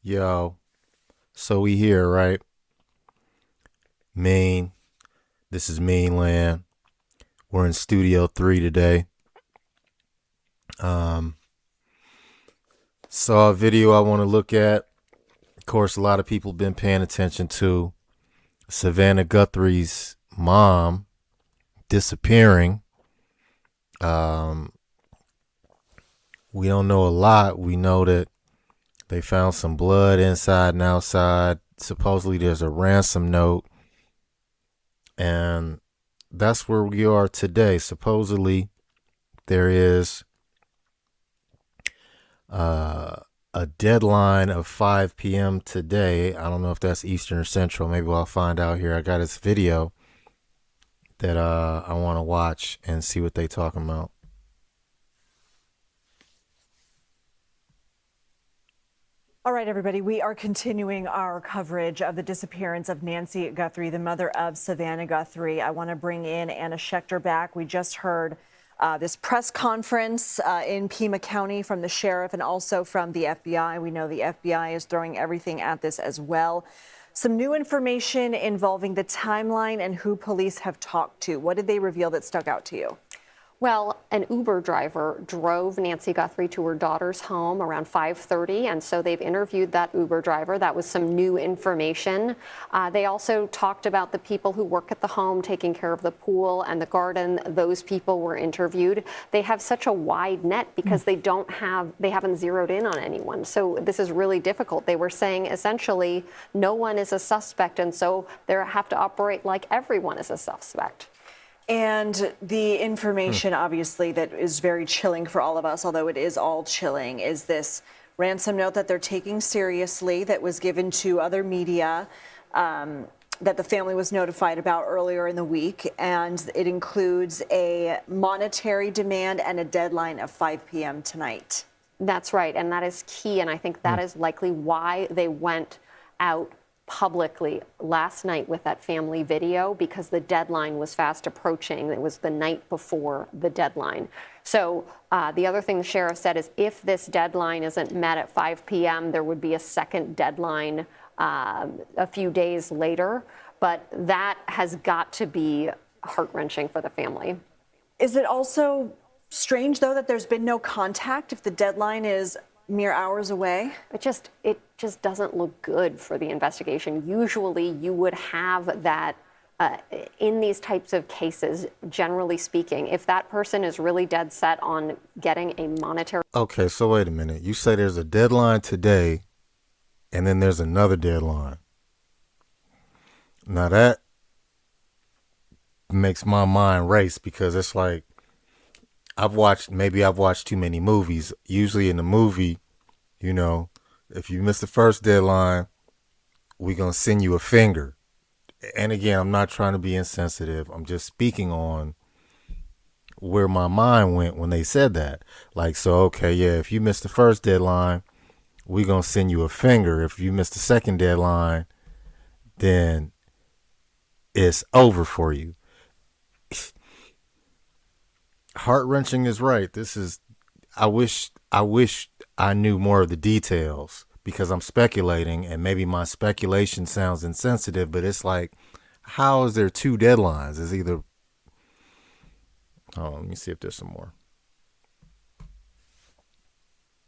Yo, so we here, right? Maine. This is Meanland. We're in Studio 3 today. Um, Saw a video I want to look at. Of course, a lot of people been paying attention to Savannah Guthrie's mom disappearing. Um, we don't know a lot. We know that they found some blood inside and outside. Supposedly there's a ransom note. And that's where we are today. Supposedly there is a deadline of 5 p.m. today. I don't know if that's Eastern or Central. Maybe I'll find out here. I got this video that I want to watch and see what they talking about. All right, everybody, we are continuing our coverage of the disappearance of Nancy Guthrie, the mother of Savannah Guthrie. I want to bring in Anna Schechter back. We just heard this press conference in Pima County from the sheriff and also from the FBI. We know the FBI is throwing everything at this as well. Some new information involving the timeline and who police have talked to. What did they reveal that stuck out to you? Well, an Uber driver drove Nancy Guthrie to her daughter's home around 5:30, and so they've interviewed that Uber driver. That was some new information. They also talked about the people who work at the home taking care of the pool and the garden. Those people were interviewed. They have such a wide net because they haven't zeroed in on anyone. So this is really difficult. They were saying essentially no one is a suspect, and so they have to operate like everyone is a suspect. And the information, obviously, that is very chilling for all of us, although it is all chilling, is this ransom note that they're taking seriously that was given to other media that the family was notified about earlier in the week. And it includes a monetary demand and a deadline of 5 p.m. tonight. That's right. And that is key. And I think that is likely why they went out publicly last night with that family video, because the deadline was fast approaching. It was the night before the deadline. So the other thing the sheriff said is if this deadline isn't met at 5 p.m., there would be a second deadline a few days later. But that has got to be heart-wrenching for the family. Is it also strange, though, that there's been no contact if the deadline is mere hours away? It just doesn't look good for the investigation. Usually you would have that in these types of cases, generally speaking, if that person is really dead set on getting a monetary. Okay, so wait a minute. You say there's a deadline today and then there's another deadline. Now that makes my mind race because it's like maybe I've watched too many movies. Usually in the movie, you know, if you miss the first deadline, we're going to send you a finger. And again, I'm not trying to be insensitive. I'm just speaking on where my mind went when they said that. Like, so, okay, yeah, if you miss the first deadline, we're going to send you a finger. If you miss the second deadline, then it's over for you. Heart-wrenching is right. I wish I knew more of the details because I'm speculating and maybe my speculation sounds insensitive, but it's like, how is there two deadlines? Is either, let me see if there's some more.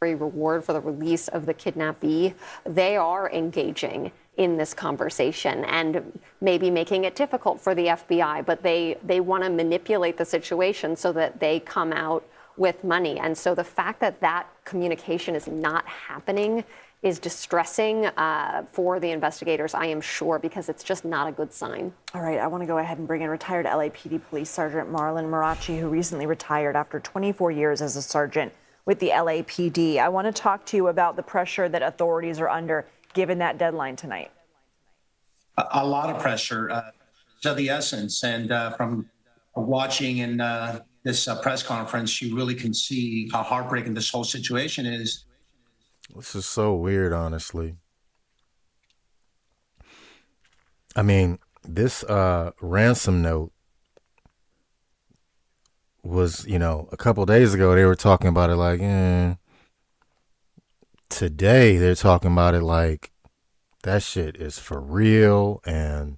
Reward for the release of the kidnappee. They are engaging in this conversation and maybe making it difficult for the FBI, but they want to manipulate the situation so that they come out with money. And so the fact that that communication is not happening is distressing for the investigators, I am sure, because it's just not a good sign. All right, I want to go ahead and bring in retired LAPD Police Sergeant Marlon Marachi, who recently retired after 24 years as a sergeant with the LAPD. I want to talk to you about the pressure that authorities are under given that deadline tonight. A lot of pressure, to the essence. And from watching in this press conference, you really can see how heartbreaking this whole situation is. This is so weird, honestly. I mean, this ransom note was, a couple days ago, they were talking about it like, today they're talking about it like that shit is for real and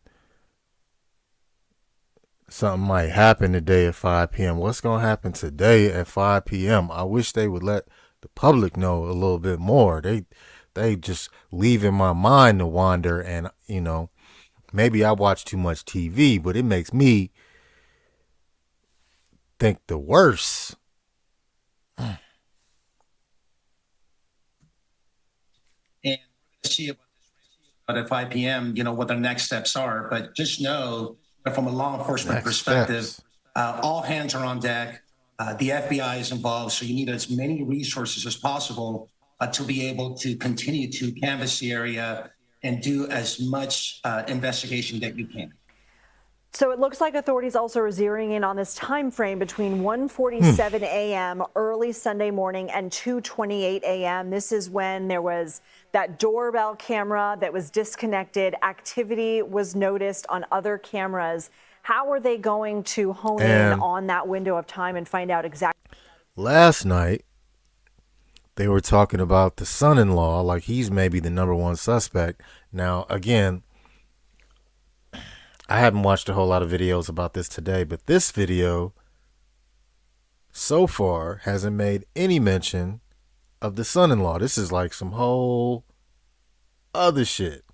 something might happen today at 5 p.m. What's going to happen today at 5 p.m.? I wish they would let the public know a little bit more. They just leaving my mind to wander, and maybe I watch too much TV, but it makes me think the worst. And we're going to see about this at 5 p.m., what the next steps are. But just know that from a law enforcement Next perspective, steps. all hands are on deck. The FBI is involved, so you need as many resources as possible to be able to continue to canvass the area and do as much investigation that you can. So it looks like authorities also are zeroing in on this time frame between 1:47 a.m. early Sunday morning and 2:28 a.m. This is when there was that doorbell camera that was disconnected. Activity was noticed on other cameras. How are they going to hone in on that window of time and find out exactly? Last night, they were talking about the son-in-law, like he's maybe the number one suspect. Now, again, I haven't watched a whole lot of videos about this today, but this video so far hasn't made any mention of the son-in-law. This is like some whole other shit.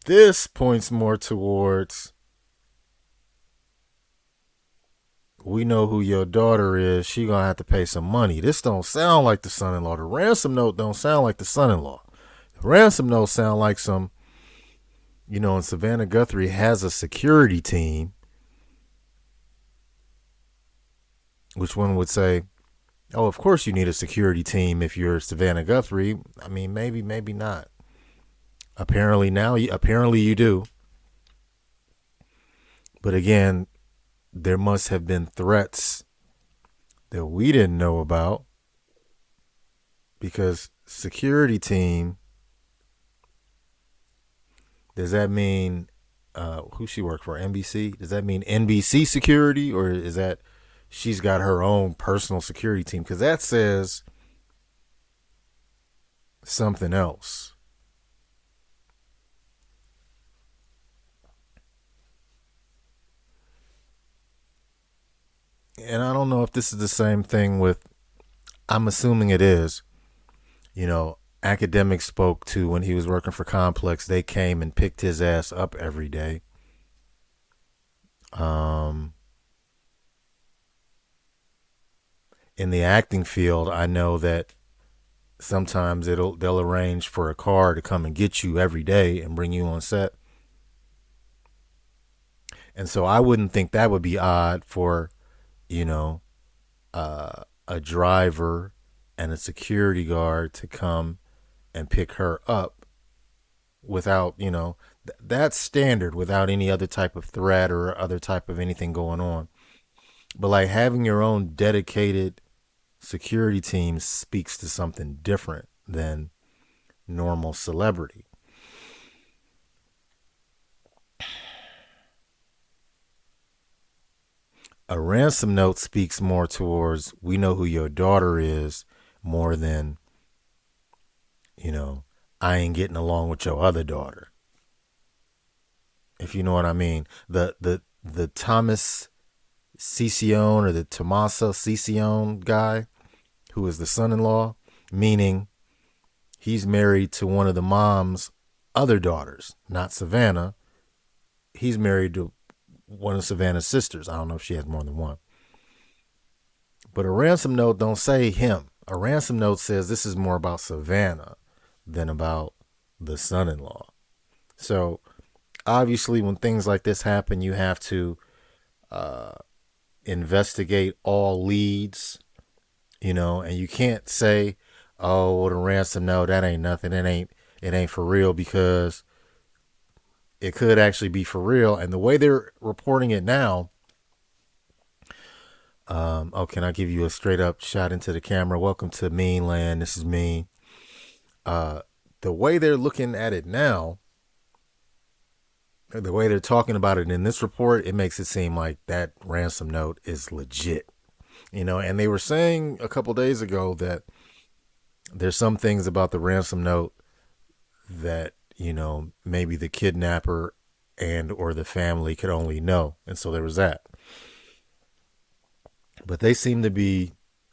This points more towards, we know who your daughter is. She gonna have to pay some money. This don't sound like the son-in-law. The ransom note don't sound like the son-in-law. The ransom note sound like some, and Savannah Guthrie has a security team. Which one would say, oh, of course you need a security team if you're Savannah Guthrie. I mean, maybe not. Apparently you do. But again, there must have been threats that we didn't know about, because security team, does that mean who she work for? NBC? Does that mean NBC security, or is that she's got her own personal security team? Because that says something else. And I don't know if this is the same thing with, I'm assuming it is, academics spoke to when he was working for Complex. They came and picked his ass up every day. In the acting field, I know that sometimes they'll arrange for a car to come and get you every day and bring you on set. And so I wouldn't think that would be odd for, a driver and a security guard to come and pick her up without, that's standard, without any other type of threat or other type of anything going on. But like having your own dedicated security team speaks to something different than normal celebrity. A ransom note speaks more towards, we know who your daughter is, more than, I ain't getting along with your other daughter. If you know what I mean. The Thomas Cicione, or the Tomaso Cicione guy, who is the son-in-law, meaning he's married to one of the mom's other daughters, not Savannah. He's married to one of Savannah's sisters. I don't know if she has more than one. But a ransom note don't say him. A ransom note says this is more about Savannah than about the son-in-law. So obviously when things like this happen, you have to investigate all leads, and you can't say, oh, the ransom note, that ain't nothing. It ain't for real, because it could actually be for real. And the way they're reporting it now, can I give you a straight up shot into the camera? Welcome to Meanland. This is me. The way they're looking at it now, the way they're talking about it in this report, it makes it seem like that ransom note is legit. And they were saying a couple days ago that there's some things about the ransom note that, maybe the kidnapper and or the family could only know. And so there was that. But they seem to be,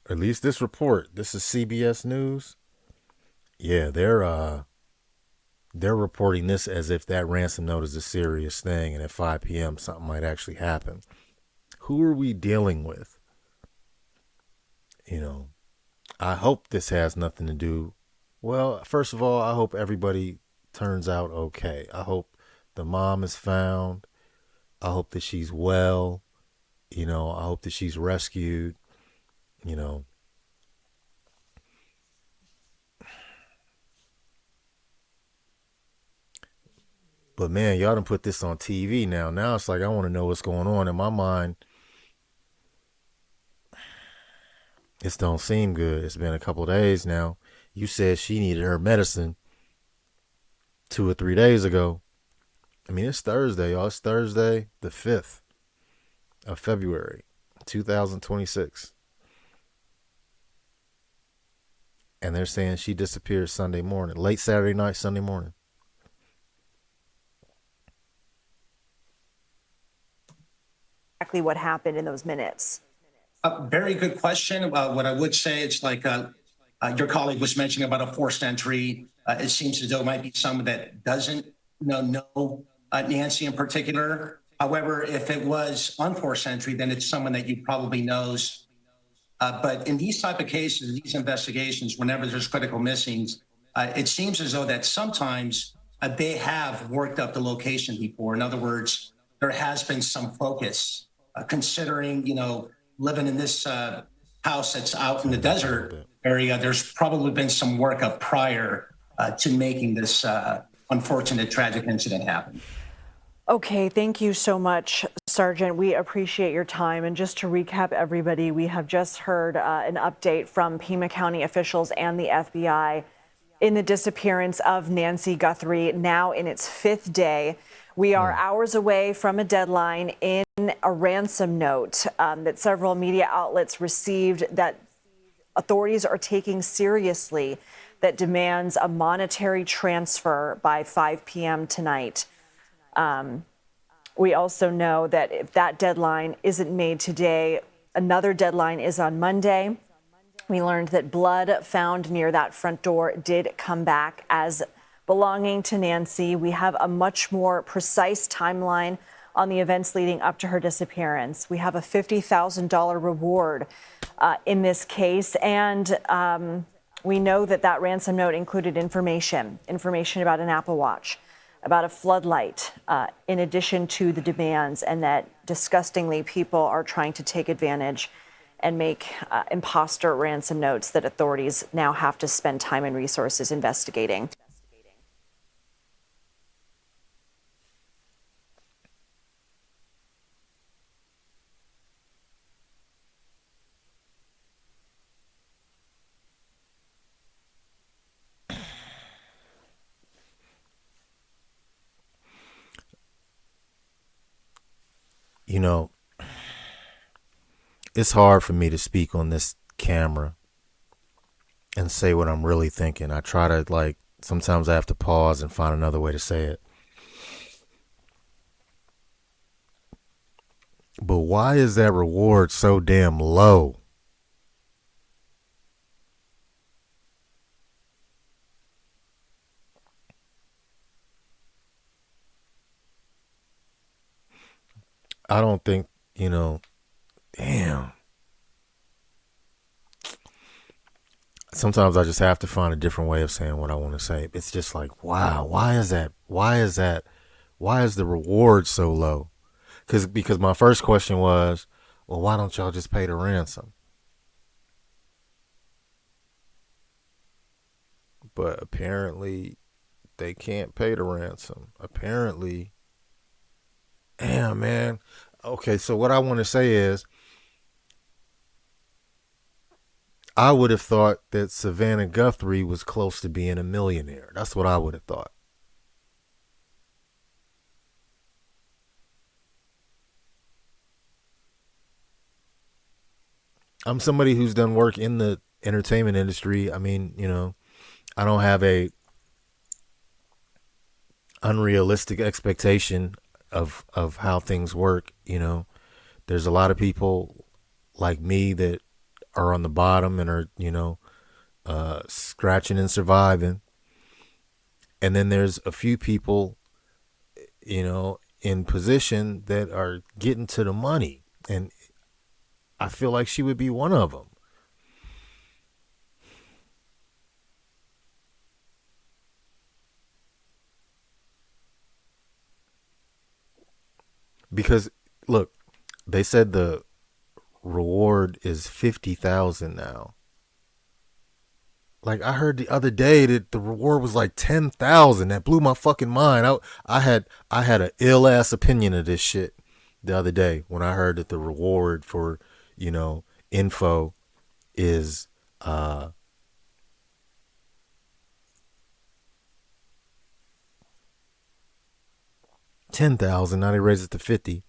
at least this report, this is CBS News. Yeah, they're reporting this as if that ransom note is a serious thing, and at 5 p.m. something might actually happen. Who are we dealing with? I hope this has nothing to do. Well, first of all, I hope everybody turns out okay. I hope the mom is found. I hope that she's well. I hope that she's rescued. You know, but man, y'all done put this on TV now. Now it's like I want to know what's going on. In my mind, this don't seem good. It's been a couple of days now. You said she needed her medicine 2 or 3 days ago. I mean, it's Thursday, y'all. It's Thursday, the 5th of February, 2026. And they're saying she disappeared Sunday morning, late Saturday night, Sunday morning. Exactly what happened in those minutes. Very good question. What I would say, it's like your colleague was mentioning about a forced entry. It seems as though it might be someone that doesn't know Nancy in particular. However, if it was unforced entry, then it's someone that you probably knows. But in these type of cases, these investigations, whenever there's critical missings, it seems as though that sometimes they have worked up the location before. In other words, there has been some focus, considering, living in this house that's out in the desert area. There's probably been some workup prior to making this unfortunate, tragic incident happen. Okay, thank you so much, Sergeant. We appreciate your time. And just to recap, everybody, we have just heard an update from Pima County officials and the FBI in the disappearance of Nancy Guthrie, now in its 5th day. We are hours away from a deadline in a ransom note that several media outlets received that authorities are taking seriously, that demands a monetary transfer by 5 p.m. tonight. We also know that if that deadline isn't made today, another deadline is on Monday. We learned that blood found near that front door did come back as belonging to Nancy. We have a much more precise timeline on the events leading up to her disappearance. We have a $50,000 reward in this case, and we know that that ransom note included information about an Apple Watch, about a floodlight, in addition to the demands, and that disgustingly people are trying to take advantage and make imposter ransom notes that authorities now have to spend time and resources investigating. It's hard for me to speak on this camera and say what I'm really thinking. I try to, sometimes I have to pause and find another way to say it. But why is that reward so damn low? I don't think, damn. Sometimes I just have to find a different way of saying what I want to say. It's just like, wow, why is that? Why is that? Why is the reward so low? Because my first question was, well, why don't y'all just pay the ransom? But apparently they can't pay the ransom. Apparently. Damn, man. Okay, so what I want to say is, I would have thought that Savannah Guthrie was close to being a millionaire. That's what I would have thought. I'm somebody who's done work in the entertainment industry, I mean, I don't have a unrealistic expectation of how things work. There's a lot of people like me that are on the bottom and are, scratching and surviving. And then there's a few people, in position that are getting to the money. And I feel like she would be one of them. Because look, they said the reward is 50,000 now. Like I heard the other day that the reward was like 10,000. That blew my fucking mind. I had an ill ass opinion of this shit the other day when I heard that the reward for, info is 10,000. Now they raised it to 50.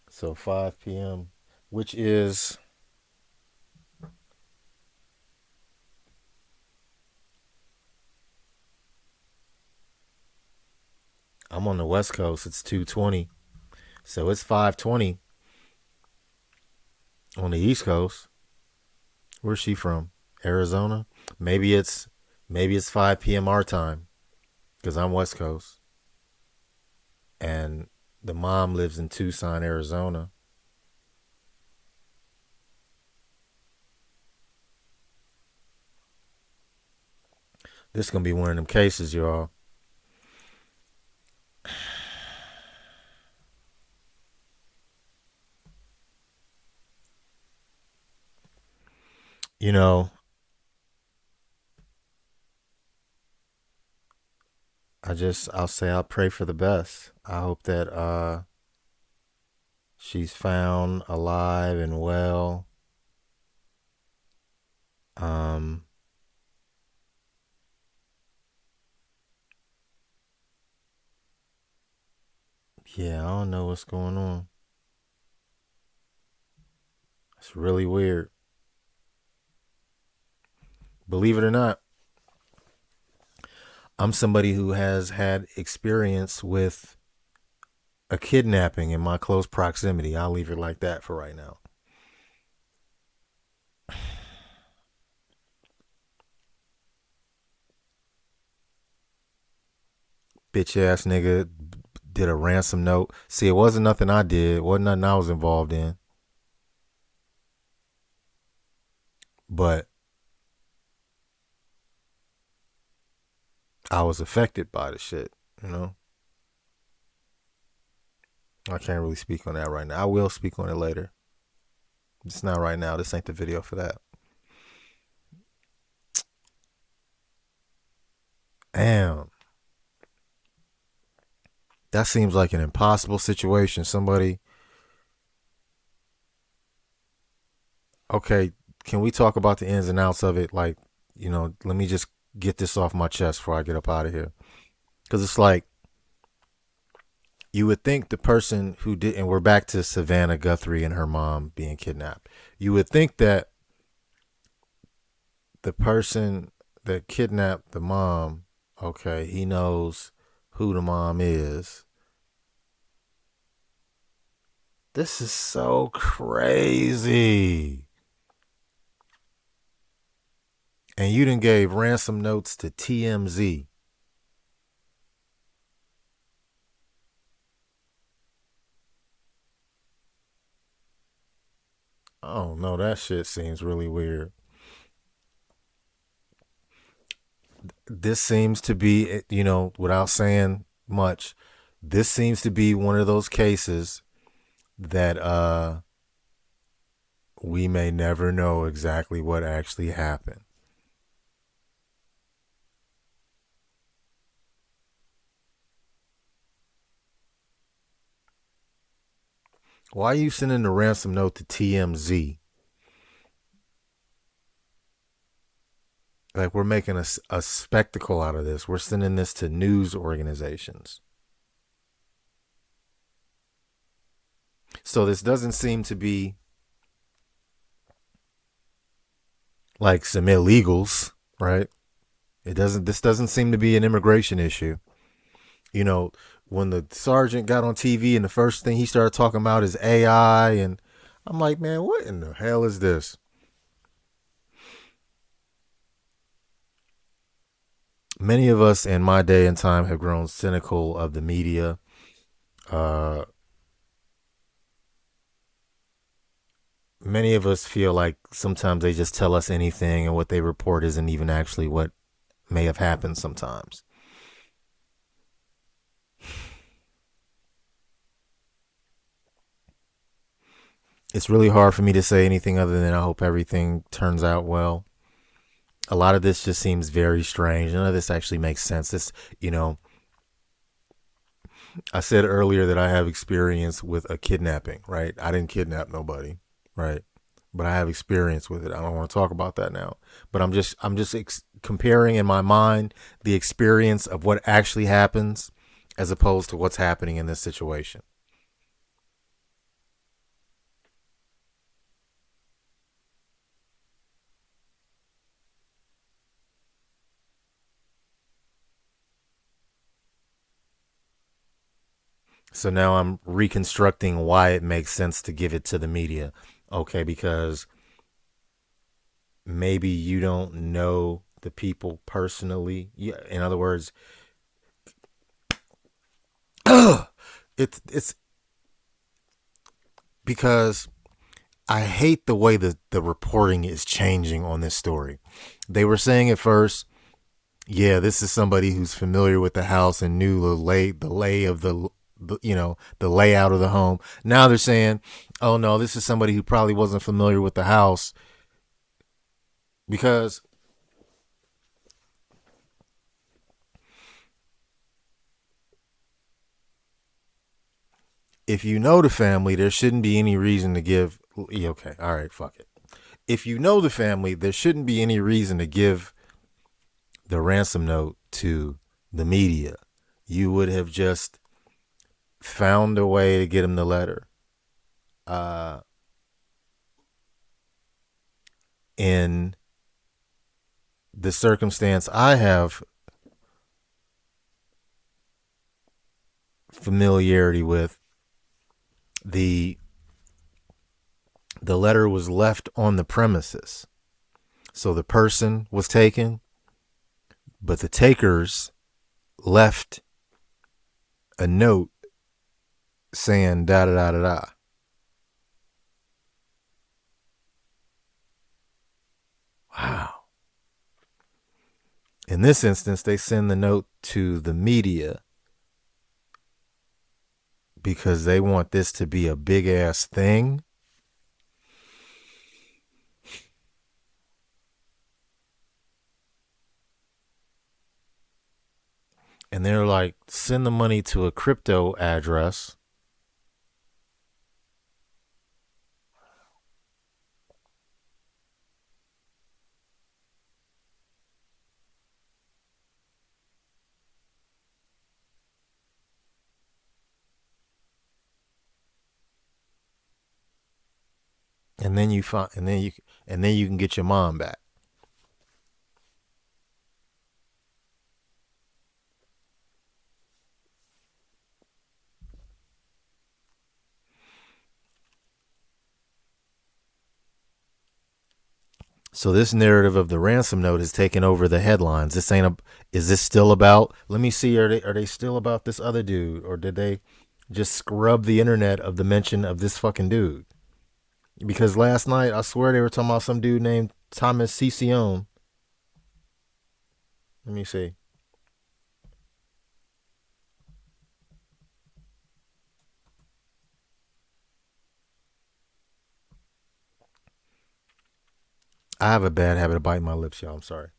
So 5 p.m., which is I'm on the West Coast. It's 2:20. So it's 5:20 on the East Coast. Where's she from? Arizona? Maybe it's 5 p.m. our time because I'm West Coast. And the mom lives in Tucson, Arizona. This is going to be one of them cases, y'all. You know, I'll say I'll pray for the best. I hope that she's found alive and well. Um yeah, I don't know what's going on. It's really weird. Believe it or not, I'm somebody who has had experience with a kidnapping in my close proximity. I'll leave it like that for right now. Bitch ass nigga did a ransom note. See, it wasn't nothing I did. It wasn't nothing I was involved in. But I was affected by the shit. I can't really speak on that right now. I will speak on it later. It's not right now. This ain't the video for that. Damn. That seems like an impossible situation. Somebody. Okay, can we talk about the ins and outs of it? Like, let me just get this off my chest before I get up out of here. Because it's like, you would think the person who did, and we're back to Savannah Guthrie and her mom being kidnapped. You would think that the person that kidnapped the mom, okay, he knows who the mom is. This is so crazy. And you done gave ransom notes to TMZ. Oh no, that shit seems really weird. This seems to be, without saying much, this seems to be one of those cases that we may never know exactly what actually happened. Why are you sending the ransom note to TMZ? Like we're making a spectacle out of this. We're sending this to news organizations. So this doesn't seem to be like some illegals, right? This doesn't seem to be an immigration issue. You know, when the sergeant got on TV and the first thing he started talking about is AI, and I'm like, man, what in the hell is this? Many of us in my day and time have grown cynical of the media. Uh, Many of us feel like sometimes they just tell us anything and what they report isn't even actually what may have happened sometimes. It's really hard for me to say anything other than I hope everything turns out well. A lot of this just seems very strange. None of this actually makes sense. I said earlier that I have experience with a kidnapping, right? I didn't kidnap nobody, right? But I have experience with it. I don't want to talk about that now. But I'm just comparing in my mind the experience of what actually happens as opposed to what's happening in this situation. So now I'm reconstructing why it makes sense to give it to the media. Okay, because maybe you don't know the people personally. Yeah, in other words, it's because I hate the way the reporting is changing on this story. They were saying at first, yeah, this is somebody who's familiar with the house and knew the lay of the layout of the home. Now they're saying, oh no, this is somebody who probably wasn't familiar with the house because if you know the family, there shouldn't be any reason to give. Okay, all right, fuck it. If you know the family, there shouldn't be any reason to give the ransom note to the media. You would have just found a way to get him the letter. Uh, in the circumstance I have familiarity with, the the letter was left on the premises. So the person was taken, but the takers left a note saying da da da da da. Wow. In this instance, they send the note to the media because they want this to be a big ass thing. And they're like, send the money to a crypto address. And then you find, and then you can get your mom back. So this narrative of the ransom note has taken over the headlines. Is this still about? Let me see. Are they still about this other dude, or did they just scrub the internet of the mention of this fucking dude? Because last night I swear they were talking about some dude named Thomas Cicione. Let me see. I have a bad habit of biting my lips, y'all. I'm sorry.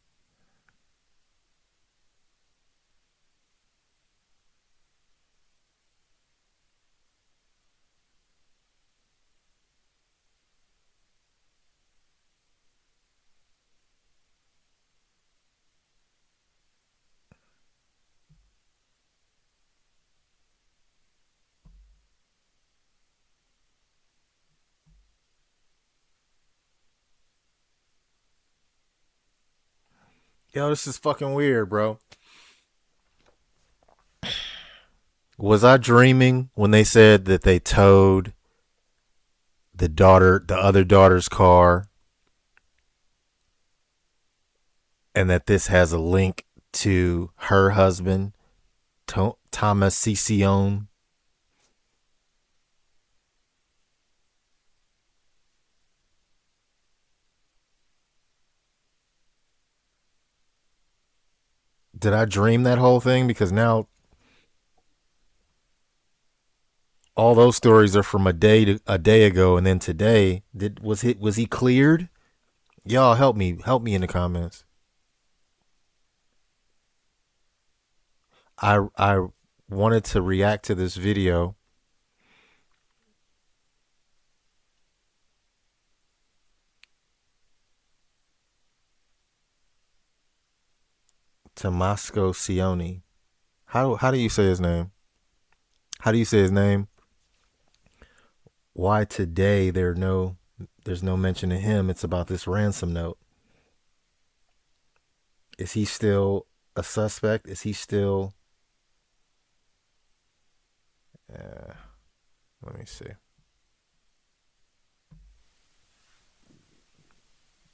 Yo, this is fucking weird, bro. Was I dreaming when they said that they towed the other daughter's car, and that this has a link to her husband, Tomaso? Did I dream that whole thing? Because now all those stories are from a day ago, and then today, was he cleared? Y'all help me in the comments. I wanted to react to this video. Tomasco Sioni. How do you say his name? How do you say his name? Why today there's no mention of him. It's about this ransom note. Is he still a suspect? Is he still let me see.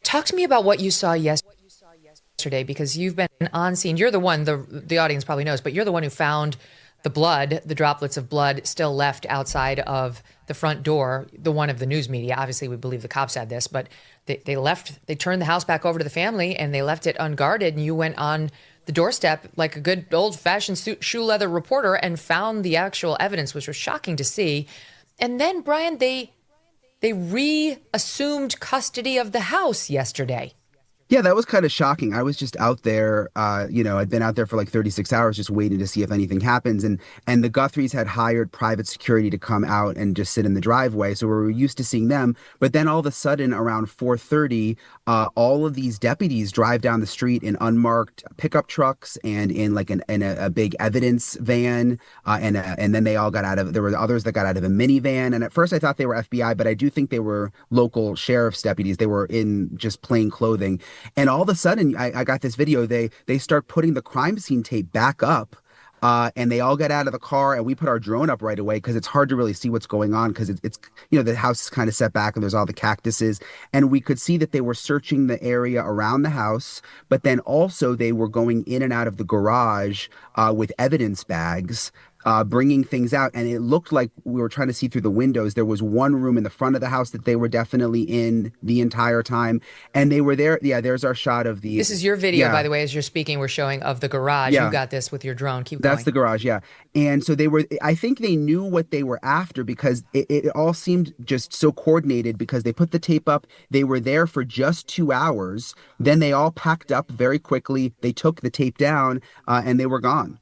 Talk to me about what you saw yesterday, because you've been on scene. You're the one, the audience probably knows, but you're the one who found the blood, the droplets of blood still left outside of the front door, the one of the news media. Obviously, we believe the cops had this, but they turned the house back over to the family and they left it unguarded. And you went on the doorstep like a good old fashioned shoe leather reporter and found the actual evidence, which was shocking to see. And then, Brian, they reassumed custody of the house yesterday. Yeah, that was kind of shocking. I was just out there, I'd been out there for like 36 hours just waiting to see if anything happens. And the Guthries had hired private security to come out and just sit in the driveway. So we were used to seeing them. But then all of a sudden around 4:30, all of these deputies drive down the street in unmarked pickup trucks and in like in a big evidence van. And then they all got out of, there were others that got out of a minivan. And at first I thought they were FBI, but I do think they were local sheriff's deputies. They were in just plain clothing. And all of a sudden, I got this video. They start putting the crime scene tape back up, and they all get out of the car, and we put our drone up right away because it's hard to really see what's going on because it's the house is kind of set back and there's all the cactuses, and we could see that they were searching the area around the house, but then also they were going in and out of the garage with evidence bags. Bringing things out, and it looked like we were trying to see through the windows. There was one room in the front of the house that they were definitely in the entire time, and they were there. Yeah, there's our shot of the. This is your video, yeah. by the way, as you're speaking, we're showing of the garage. Yeah. You got this with your drone. Keep That's going. the garage, yeah. And so they were, I think they knew what they were after because it all seemed just so coordinated because they put the tape up. They were there for just 2 hours. Then they all packed up very quickly. They took the tape down and they were gone.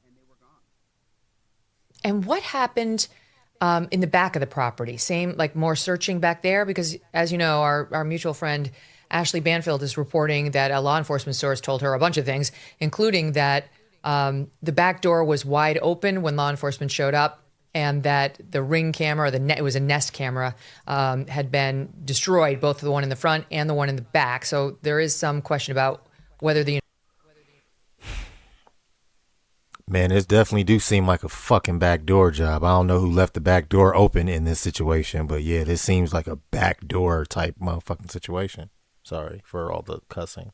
And what happened in the back of the property? Same, like more searching back there? Because as you know, our mutual friend Ashley Banfield is reporting that a law enforcement source told her a bunch of things, including that the back door was wide open when law enforcement showed up, and that the Ring camera, it was a Nest camera, had been destroyed, both the one in the front and the one in the back. So there is some question about whether the Man, this definitely do seem like a fucking backdoor job. I don't know who left the back door open in this situation, but yeah, this seems like a backdoor type motherfucking situation. Sorry for all the cussing.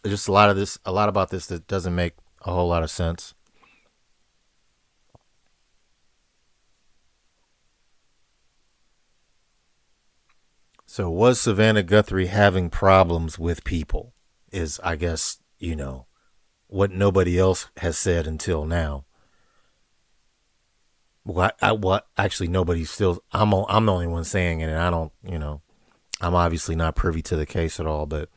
There's just a lot about this that doesn't make a whole lot of sense. So was Savannah Guthrie having problems with people? Is, I guess, what nobody else has said until now. What actually nobody's still. I'm the only one saying it, and I don't. I'm obviously not privy to the case at all, but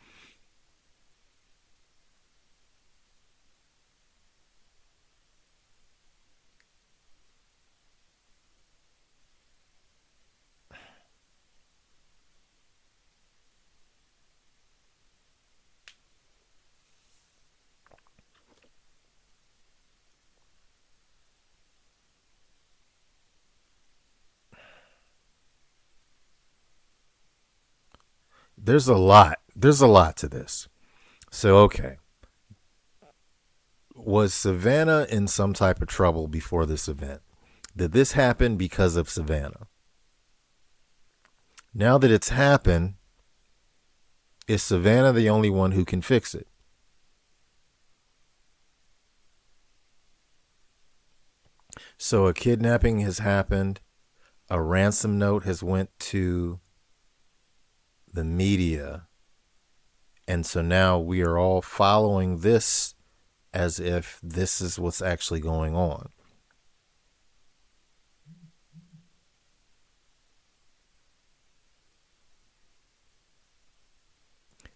there's a lot to this. So, okay. Was Savannah in some type of trouble before this event? Did this happen because of Savannah? Now that it's happened, is Savannah the only one who can fix it? So a kidnapping has happened. A ransom note has went to the media. And so now we are all following this as if this is what's actually going on.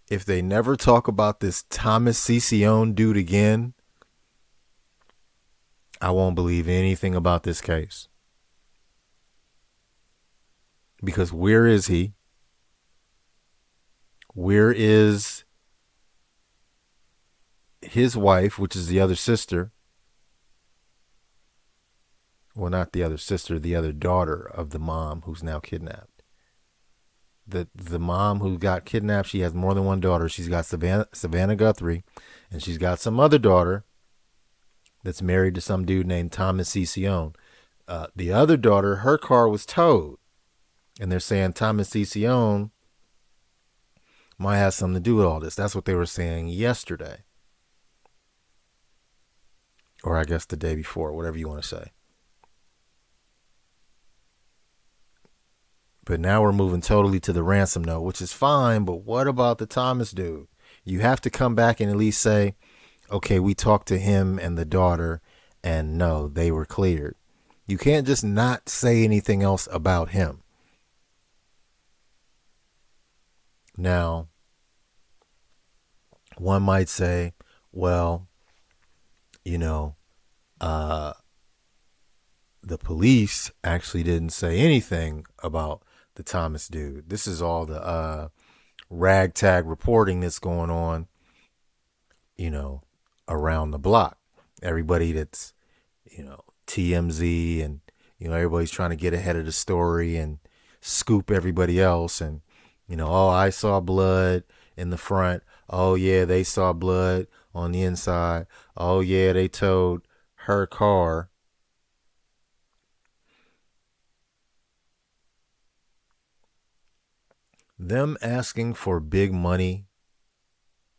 If they never talk about this Thomas Cicione dude again, I won't believe anything about this case. Because where is he? Where is his wife, which is the other sister? Well, not the other sister, the other daughter of the mom who's now kidnapped. The mom who got kidnapped, she has more than one daughter. She's got Savannah Guthrie, and she's got some other daughter that's married to some dude named Thomas Cicione. The other daughter, her car was towed, and they're saying Thomas Cicione might have something to do with all this. That's what they were saying yesterday, or I guess the day before, whatever you want to say. But now we're moving totally to the ransom note, which is fine. But what about the Thomas dude? You have to come back and at least say, okay, we talked to him and the daughter, and no, they were cleared. You can't just not say anything else about him. Now, one might say, well, you know, the police actually didn't say anything about the Thomas dude. This is all the ragtag reporting that's going on, around the block. Everybody that's, TMZ and, everybody's trying to get ahead of the story and scoop everybody else. And, oh, I saw blood in the front. Oh, yeah, they saw blood on the inside. Oh, yeah, they towed her car. Them asking for big money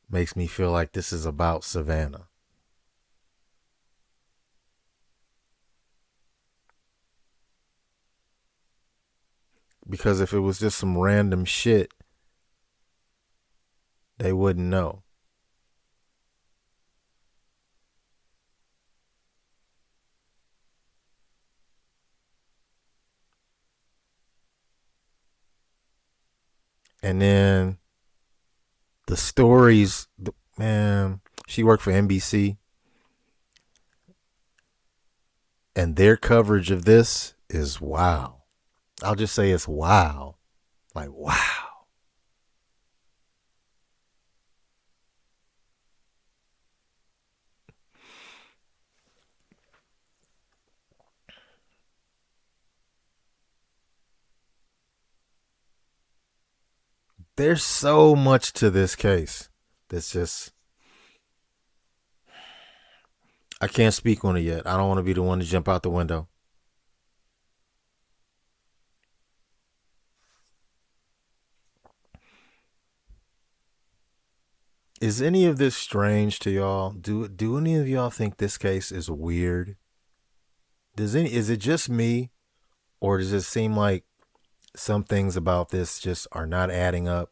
makes me feel like this is about Savannah. Because if it was just some random shit, they wouldn't know. And then the stories, man, she worked for NBC. And their coverage of this is wow. I'll just say it's wow. Like, wow. There's so much to this case that's just, I can't speak on it yet. I don't want to be the one to jump out the window. Is any of this strange to y'all? Do any of y'all think this case is weird? Is it just me, or does it seem like some things about this just are not adding up?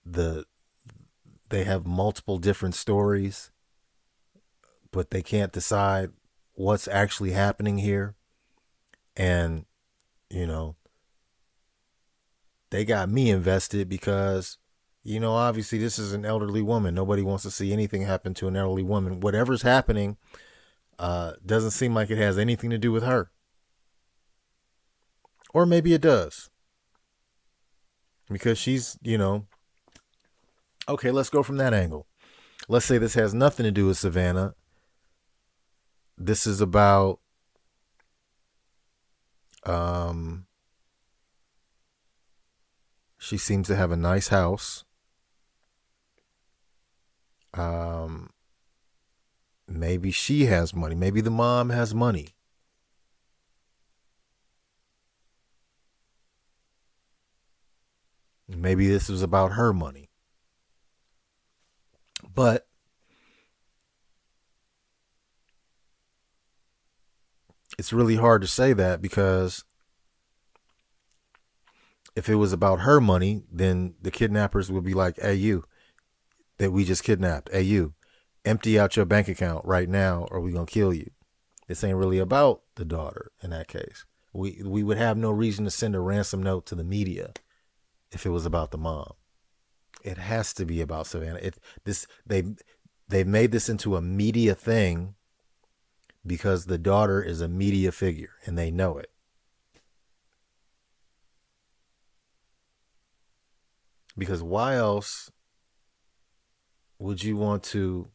They have multiple different stories, but they can't decide what's actually happening here. And, they got me invested because, obviously this is an elderly woman. Nobody wants to see anything happen to an elderly woman. Whatever's happening doesn't seem like it has anything to do with her. Or maybe it does. Because she's, okay, let's go from that angle. Let's say this has nothing to do with Savannah. This is about she seems to have a nice house. Um, maybe she has money. Maybe the mom has money. Maybe this was about her money. But it's really hard to say that, because if it was about her money, then the kidnappers would be like, hey, you that we just kidnapped, hey, you empty out your bank account right now or we're going to kill you. This ain't really about the daughter in that case. We would have no reason to send a ransom note to the media if it was about the mom. It has to be about Savannah. They made this into a media thing because the daughter is a media figure and they know it. Because why else would you want to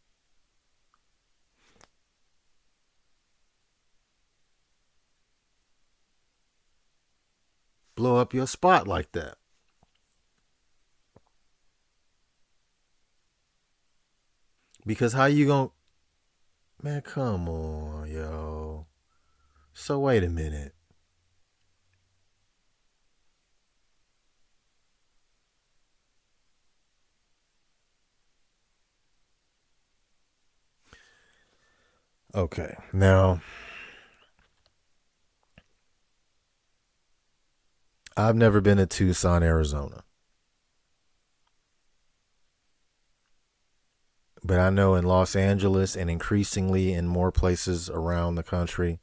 blow up your spot like that? Because how you gonna, man, come on, yo. So wait a minute. Okay, now I've never been to Tucson, Arizona. But I know in Los Angeles and increasingly in more places around the country,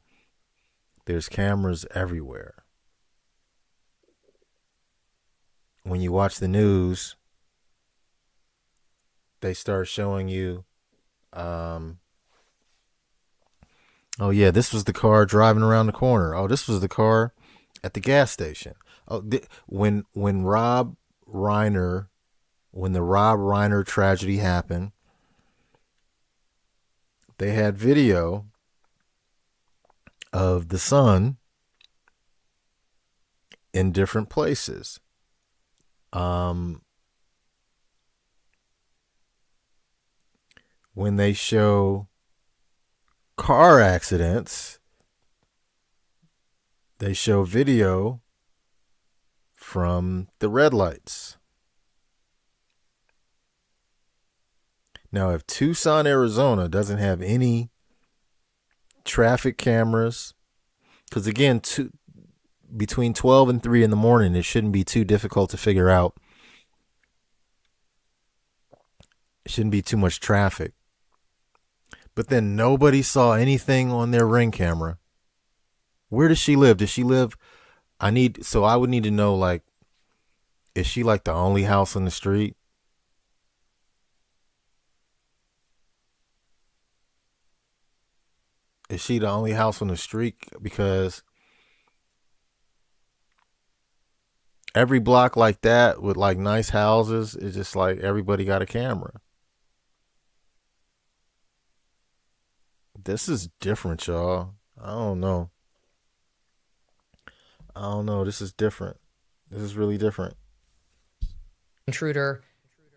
there's cameras everywhere. When you watch the news, they start showing you, oh yeah, this was the car driving around the corner. Oh, this was the car at the gas station. Oh, when the Rob Reiner tragedy happened, they had video of the son in different places. When they show car accidents, they show video from the red lights. Now, if Tucson, Arizona doesn't have any traffic cameras, because again, between 12 and 3 in the morning, it shouldn't be too difficult to figure out. It shouldn't be too much traffic. But then nobody saw anything on their Ring camera. Where does she live? Does she live? I would need to know, like, is she like the only house on the street? Is she the only house on the street? Because every block like that with like nice houses is just like everybody got a camera. This is different, y'all. I don't know. This is different. This is really different. Intruder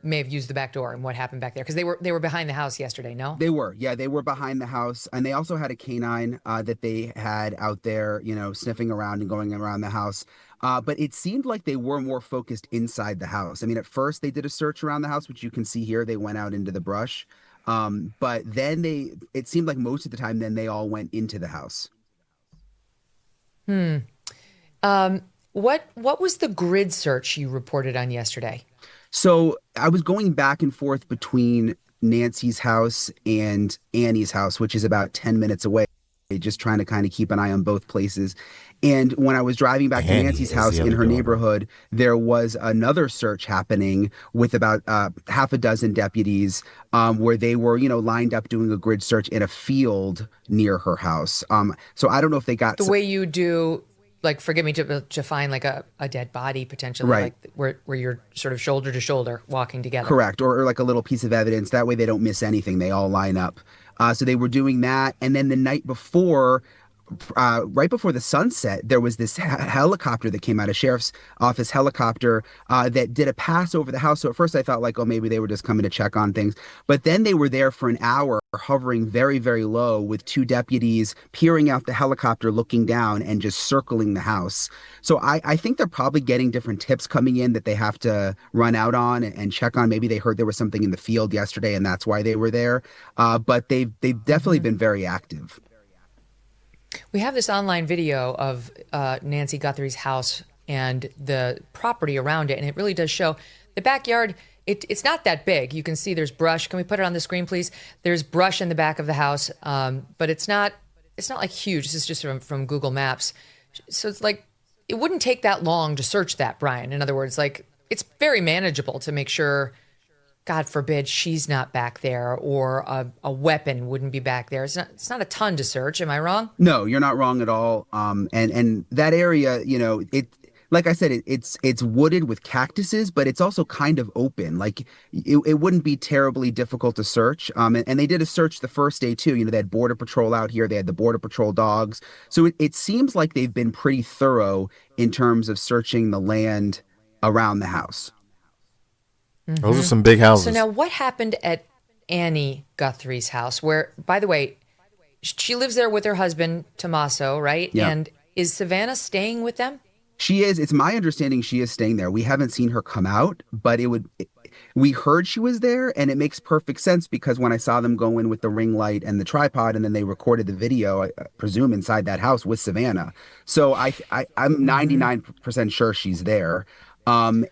may have used the back door and what happened back there, because they were behind the house yesterday. No, They were, yeah, they were behind the house, and they also had a canine that they had out there, sniffing around and going around the house. But it seemed like they were more focused inside the house. I mean, at first they did a search around the house, which you can see here. They went out into the brush, but then it seemed like most of the time, then they all went into the house. What was the grid search you reported on yesterday? So I was going back and forth between Nancy's house and Annie's house, which is about 10 minutes away, just trying to kind of keep an eye on both places. And when I was driving back to Annie Nancy's is house the in other her daughter. neighborhood, there was another search happening with about half a dozen deputies where they were, lined up doing a grid search in a field near her house. So I don't know if they got The way you do, like, forgive me, to find like a dead body potentially, Right. like where you're sort of shoulder to shoulder walking together. Correct, or like a little piece of evidence. That way they don't miss anything. They all line up. So they were doing that. And then the night before, right before the sunset, there was this helicopter that came out, a sheriff's office helicopter that did a pass over the house. So at first I thought like, oh, maybe they were just coming to check on things. But then they were there for an hour, hovering very, very low with two deputies peering out the helicopter, looking down and just circling the house. So I think they're probably getting different tips coming in that they have to run out on and check on. Maybe they heard there was something in the field yesterday and that's why they were there. But they've definitely been very active. We have this online video of Nancy Guthrie's house and the property around it, and it really does show the backyard. It's not that big. You can see there's brush. Can we put it on the screen, please? There's brush in the back of the house, but it's not like huge. This is just from Google Maps. So it's like it wouldn't take that long to search that, Brian. In other words, like it's very manageable to make sure, God forbid, she's not back there or a weapon wouldn't be back there. It's not a ton to search. Am I wrong? No, you're not wrong at all. And that area, you know, like I said, it's wooded with cactuses, but it's also kind of open. Like it wouldn't be terribly difficult to search. And they did a search the first day too. You know, they had Border Patrol out here. They had the Border Patrol dogs. So it seems like they've been pretty thorough in terms of searching the land around the house. Those are some big houses. So now what happened at Annie Guthrie's house where, by the way, she lives there with her husband, Tomaso, right? Yeah. And is Savannah staying with them? She is. It's my understanding she is staying there. We haven't seen her come out, but we heard she was there, and it makes perfect sense because when I saw them go in with the ring light and the tripod, and then they recorded the video, I presume inside that house with Savannah. So I'm 99% sure she's there. And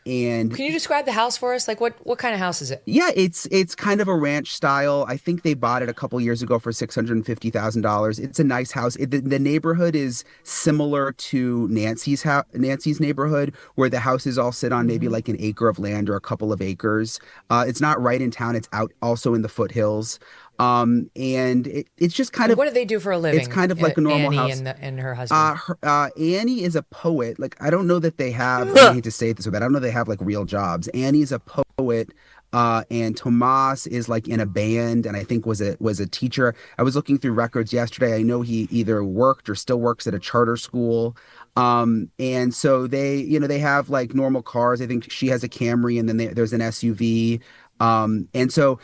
Can you describe the house for us? Like what kind of house is it? yeah, it's kind of a ranch style. I think they bought it a couple years ago for $650,000. It's a nice house. The neighborhood is similar to Nancy's neighborhood, where the houses all sit on maybe like an acre of land or a couple of acres. It's not right in town. It's out also in the foothills. And it's just kind of What do they do for a living? it's kind of like a normal Annie house. and her husband. Annie is a poet. Like I don't know that they have. I hate to say it this way, but I don't know they have like real jobs. Annie's a poet, and Tomas is like in a band, and I think was a teacher. I was looking through records yesterday. I know he either worked or still works at a charter school. And so they have like normal cars. I think she has a Camry, and then there's an SUV. And so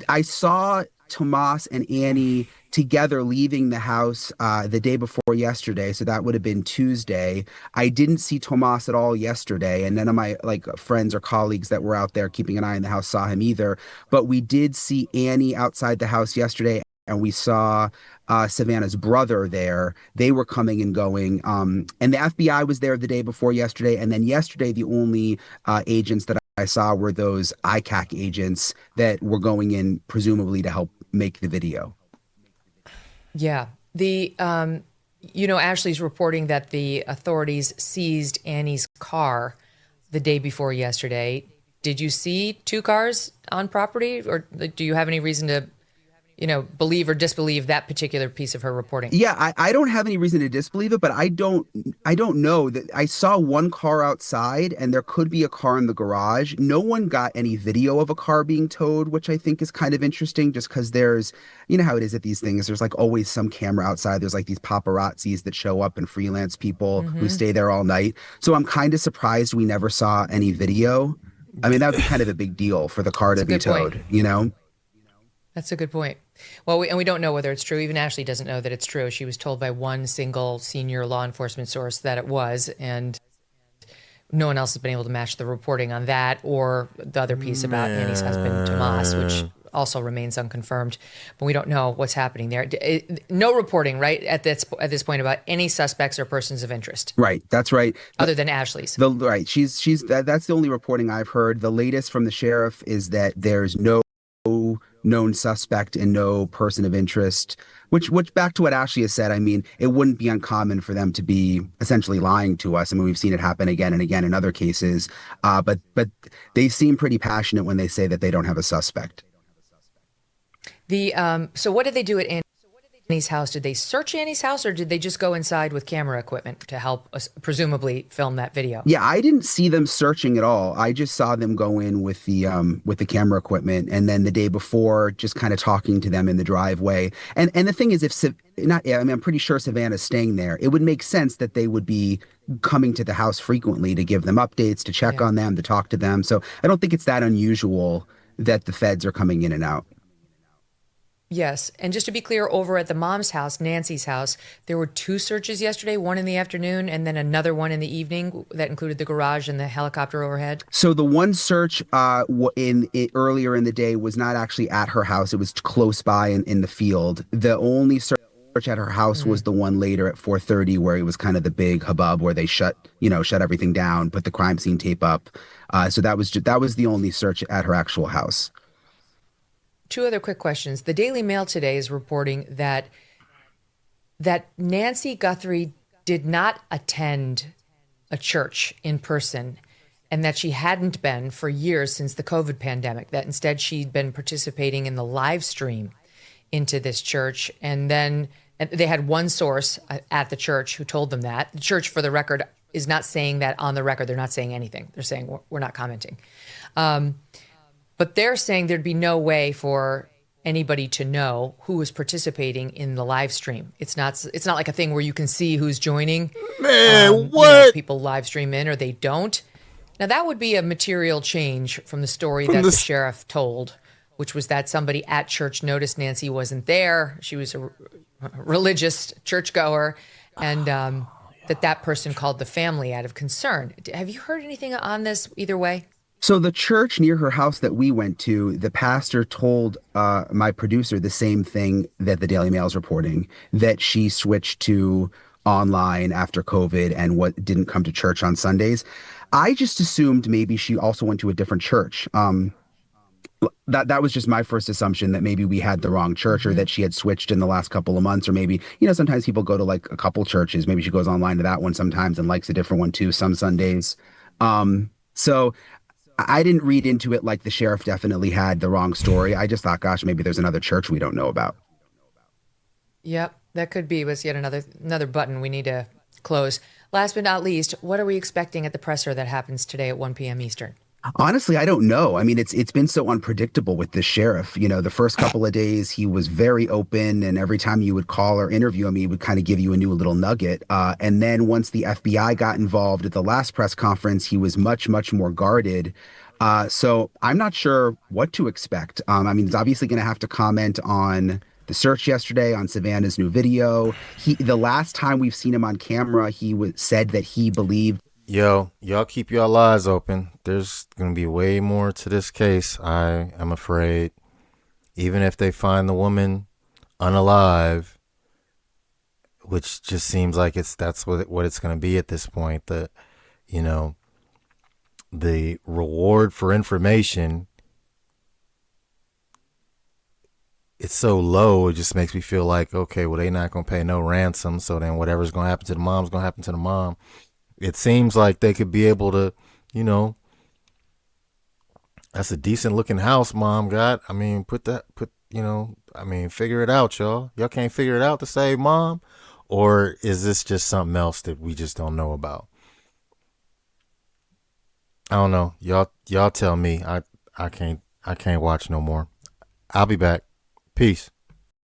I saw Tomas and Annie together leaving the house the day before yesterday. So that would have been Tuesday. I didn't see Tomas at all yesterday, and none of my like friends or colleagues that were out there keeping an eye on the house saw him either. But we did see Annie outside the house yesterday, and we saw Savannah's brother there. They were coming and going. And the FBI was there the day before yesterday. And then yesterday, the only agents that I saw were those ICAC agents that were going in presumably to help make the video. Yeah. Ashley's reporting that the authorities seized Annie's car the day before yesterday. Did you see two cars on property, or do you have any reason to believe or disbelieve that particular piece of her reporting? Yeah, I don't have any reason to disbelieve it, but I don't know that I saw one car outside and there could be a car in the garage. No one got any video of a car being towed, which I think is kind of interesting just because there's, you know how it is at these things. There's like always some camera outside. There's like these paparazzis that show up and freelance people who stay there all night. So I'm kind of surprised we never saw any video. I mean, that would be kind of a big deal for the car to be towed, you know? That's a good point. Well, we don't know whether it's true. Even Ashley doesn't know that it's true. She was told by one single senior law enforcement source that it was, and no one else has been able to match the reporting on that or the other piece about Annie's husband, Tomas, which also remains unconfirmed. But we don't know what's happening there. No reporting, right, at this point about any suspects or persons of interest. Right, that's right. Other than Ashley's. Right, that's the only reporting I've heard. The latest from the sheriff is that there's no known suspect and no person of interest, which back to what Ashley has said, I mean, it wouldn't be uncommon for them to be essentially lying to us. I mean, we've seen it happen again and again in other cases, but they seem pretty passionate when they say that they don't have a suspect. So what did they do at Annie's house, did they search Annie's house or did they just go inside with camera equipment to help us presumably film that video? Yeah, I didn't see them searching at all. I just saw them go in with the camera equipment, and then the day before, just kind of talking to them in the driveway. And the thing is, if not, yeah, I mean, I'm pretty sure Savannah's staying there. It would make sense that they would be coming to the house frequently to give them updates, to check Yeah. on them, to talk to them. So I don't think it's that unusual that the feds are coming in and out. Yes. And just to be clear, over at the mom's house, Nancy's house, there were 2 searches yesterday, one in the afternoon and then another one in the evening that included the garage and the helicopter overhead. So the one search earlier in the day was not actually at her house. It was close by in the field. The only search at her house was the one later at 4:30, where it was kind of the big hubbub where they shut everything down, put the crime scene tape up. So that was the only search at her actual house. 2 other quick questions. The Daily Mail today is reporting that Nancy Guthrie did not attend a church in person and that she hadn't been for years since the COVID pandemic, that instead she'd been participating in the live stream into this church. And then they had one source at the church who told them that. The church, for the record, is not saying that on the record. They're not saying anything. They're saying we're not commenting. But they're saying there'd be no way for anybody to know who was participating in the live stream. It's not like a thing where you can see who's joining. Man, what? People live stream in or they don't. Now, that would be a material change from the story that the sheriff told, which was that somebody at church noticed Nancy wasn't there. She was a religious churchgoer, and that person called the family out of concern. Have you heard anything on this either way? So the church near her house that we went to, the pastor told my producer the same thing that the Daily Mail is reporting, that she switched to online after COVID and what didn't come to church on Sundays. I just assumed maybe she also went to a different church. That was just my first assumption, that maybe we had the wrong church or that she had switched in the last couple of months, or maybe, sometimes people go to like a couple churches. Maybe she goes online to that one sometimes and likes a different one too, some Sundays. So I didn't read into it like the sheriff definitely had the wrong story. I just thought, gosh, maybe there's another church we don't know about. Yep, that could be. Was yet another button we need to close. Last but not least, what are we expecting at the presser that happens today at 1 p.m. Eastern? Honestly, I don't know. I mean, it's been so unpredictable with this sheriff. The first couple of days he was very open, and every time you would call or interview him, he would kind of give you a new little nugget. And then once the FBI got involved at the last press conference, he was much, much more guarded. So I'm not sure what to expect. I mean, he's obviously going to have to comment on the search yesterday, on Savannah's new video. The last time we've seen him on camera, said that he believed. Yo, y'all keep y'all eyes open. There's going to be way more to this case, I am afraid. Even if they find the woman unalive, which just seems like that's what it's going to be at this point. The reward for information, it's so low, it just makes me feel like, okay, well, they're not going to pay no ransom, so then whatever's going to happen to the mom's going to happen to the mom. It seems like they could be able to, that's a decent looking house mom got. I mean, figure it out, y'all. Y'all can't figure it out to save mom? Or is this just something else that we just don't know about? I don't know. Y'all tell me. I can't watch no more. I'll be back. Peace.